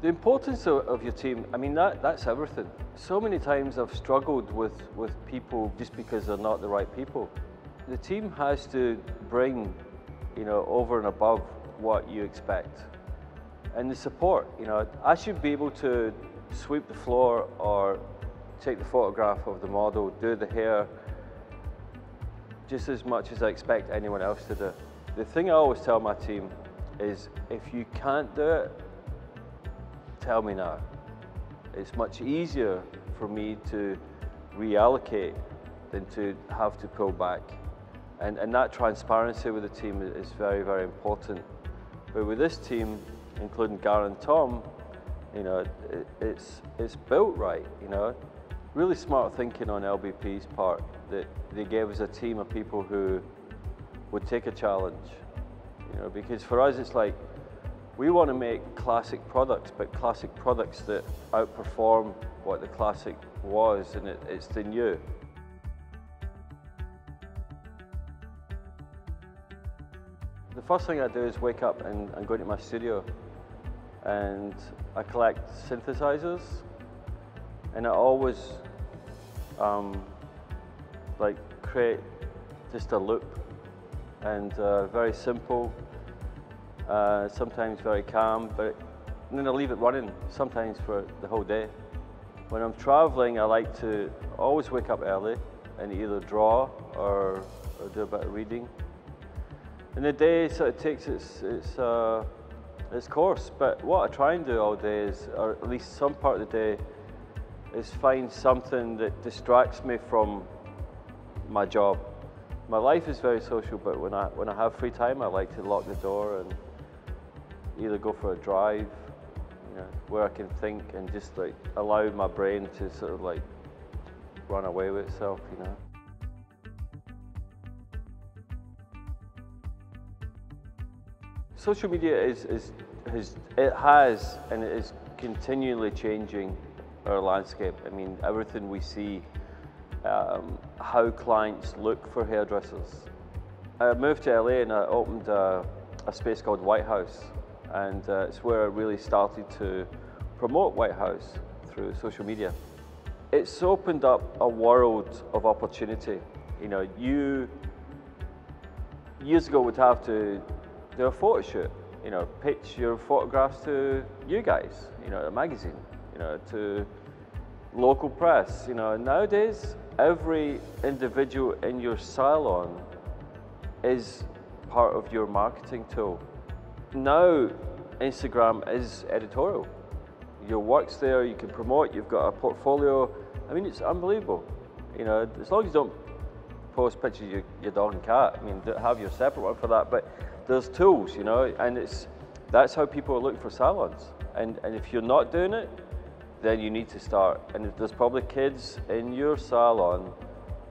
The importance of your team, I mean, that's everything. So many times I've struggled with people just because they're not the right people. The team has to bring, over and above what you expect. And the support, I should be able to sweep the floor or take the photograph of the model, do the hair, just as much as I expect anyone else to do. The thing I always tell my team is, if you can't do it, tell me now. It's much easier for me to reallocate than to have to pull back. And that transparency with the team is very, very important. But with this team, including Gareth and Tom, it's built right, Really smart thinking on LBP's part, that they gave us a team of people who would take a challenge, because for us it's like, we want to make classic products, but classic products that outperform what the classic was, and it's the new. The first thing I do is wake up and go into my studio, and I collect synthesizers, and I always create just a loop, and very simple, sometimes very calm, and then I leave it running sometimes for the whole day. When I'm traveling, I like to always wake up early and either draw or do a bit of reading. And the day sort of takes its course, but what I try and do all day is, or at least some part of the day, is find something that distracts me from my job. My life is very social, but when I have free time, I like to lock the door and either go for a drive, where I can think and just allow my brain to sort of run away with itself, Social media has and it is continually changing our landscape. I mean, everything we see, how clients look for hairdressers. I moved to LA and I opened a space called White House, and it's where I really started to promote White House through social media. It's opened up a world of opportunity. You years ago would have to do a photo shoot, pitch your photographs to you guys, a magazine, to local press. Nowadays, every individual in your salon is part of your marketing tool. Now, Instagram is editorial. Your work's there, you can promote, you've got a portfolio. I mean, it's unbelievable. As long as you don't post pictures of your dog and cat, I mean, have your separate one for that, but there's tools, and that's how people are looking for salons. And if you're not doing it, then you need to start. And there's probably kids in your salon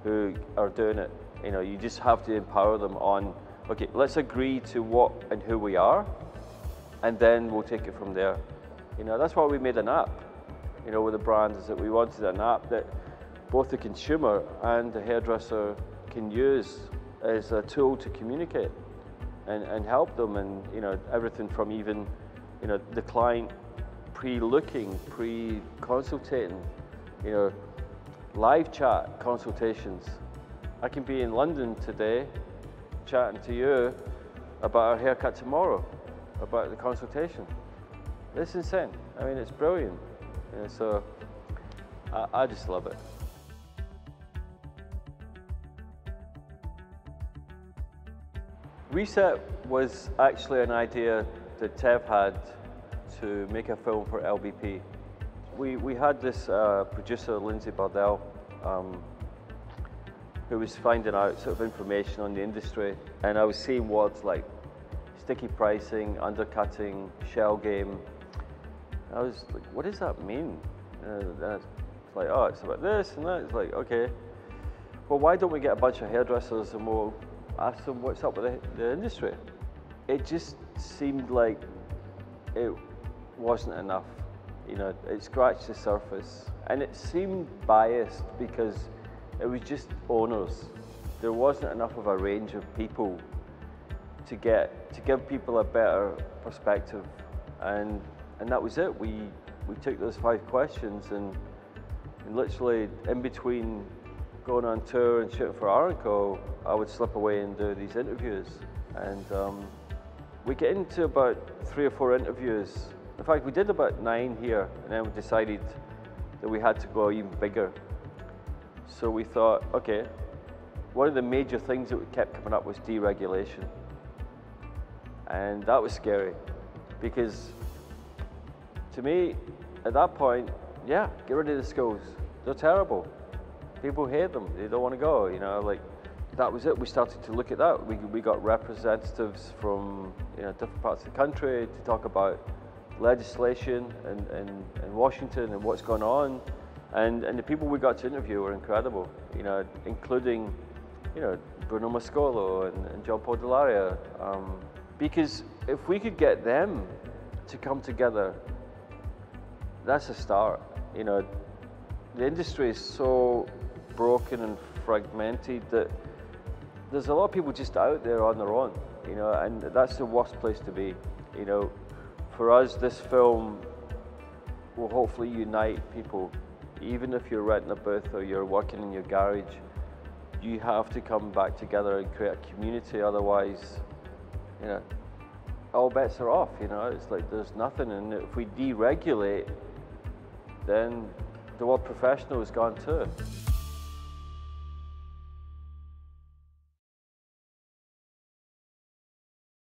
who are doing it. You just have to empower them on, okay, let's agree to what and who we are, and then we'll take it from there. That's why we made an app, with the brand, is that we wanted an app that both the consumer and the hairdresser can use as a tool to communicate and help them, and everything from even the client pre-looking, pre-consultating, live chat consultations. I can be in London today chatting to you about our haircut tomorrow, about the consultation. It's insane. I mean, it's brilliant. So I just love it. Reset was actually an idea that Tev had to make a film for LBP. We had this producer, Lindsay Bardell, who was finding out sort of information on the industry, and I was seeing words like sticky pricing, undercutting, shell game. I was like, what does that mean? And it's like, oh, it's about this and that. It's like, okay, well, why don't we get a bunch of hairdressers and we'll ask them what's up with the industry? It just seemed like it wasn't enough. It scratched the surface, and it seemed biased because it was just owners. There wasn't enough of a range of people to give people a better perspective, and and that was it. We took those 5 questions, and literally in between going on tour and shooting for Aramco, I would slip away and do these interviews. And we get into about 3 or 4 interviews. In fact, we did about 9 here, and then we decided that we had to go even bigger. So we thought, okay, one of the major things that kept coming up was deregulation. And that was scary, because to me, at that point, yeah, get rid of the schools. They're terrible. People hate them. They don't want to go, you know, like, that was it. We started to look at that. We got representatives from, you know, different parts of the country to talk about legislation in Washington and what's going on. And the people we got to interview were incredible, you know, including, you know, Bruno Mascolo and John Paul Delaria. Because if we could get them to come together, that's a start. You know, the industry is so broken and fragmented that there's a lot of people just out there on their own, you know, and that's the worst place to be. You know, for us, this film will hopefully unite people. Even if you're renting a booth or you're working in your garage, you have to come back together and create a community. Otherwise, you know, all bets are off. You know, it's like there's nothing. And if we deregulate, then the word professional is gone too.